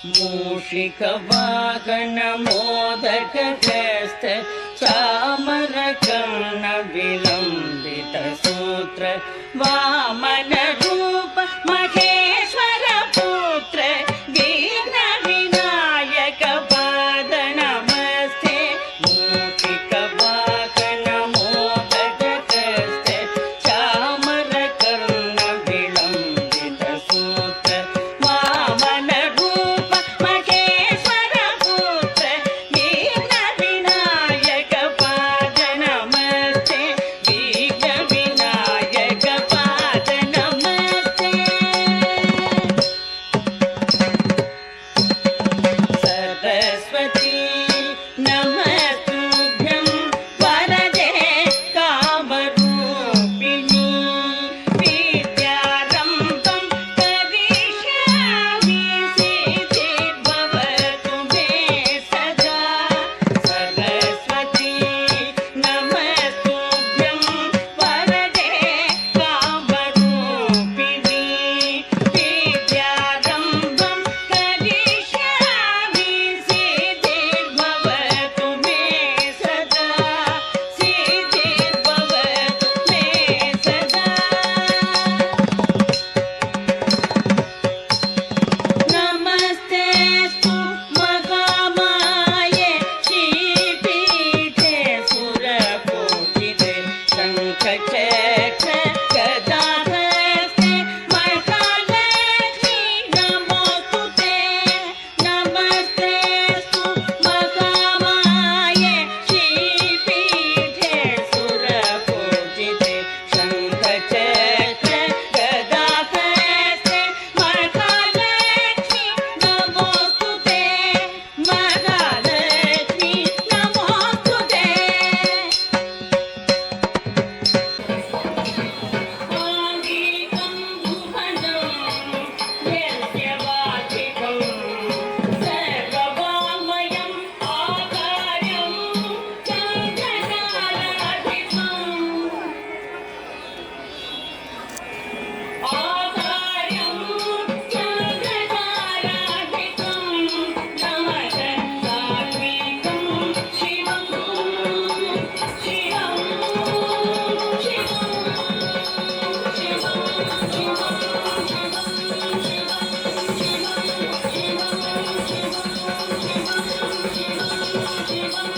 मूषिकवाहन मोदकहस्त चामरकर्ण विलम्बित सूत्र वामन रूप महेश्वर पुत्र विघ्न विनायक पाद नमस्ते। मूषिकवाहन मोदकहस्त चामरकर्ण विलम्बित सूत्र वामन रूप महेश्वर पुत्र विघ्न विनायक पाद नमस्ते। विघ्न विनायक पाद नमस्ते। सरस्वती नमस्तुभ्यं वरदे कामरूपिणी विद्यारम्भं करिष्यामि सिद्धिर्भवतु मे सदा। सरस्वती नमस्तुभ्यं वरदे कामरूपिणी विद्यारम्भं करिष्यामि सिद्धिर्भवतु मे सदा। सिद्धिर्भवतु मे सदा। नमस्तेऽस्तु महामाये श्रीपीठे सुरपूजिते शङ्खचक्र गदाहस्ते महालक्ष्मी नमोस्तुते। नमस्तेऽस्तु महामाये श्रीपीठे सुरपूजिते शङ्खचक्र गदाहस्ते महालक्ष्मी नमोस्तुते। महालक्ष्मी नमोस्तुते। आङ्गिकं भुवनं यस्य वाचिकं सर्ववाङ्मयम् आकार्यं चन्द्रकलाधिपम्। आकार्यं चन्द्रकलाधिपं नमस्तात्विकं शिवं शिवं शिवं शिवं शिवं शिवं शिवं शिवं शिवं शिवं शिवं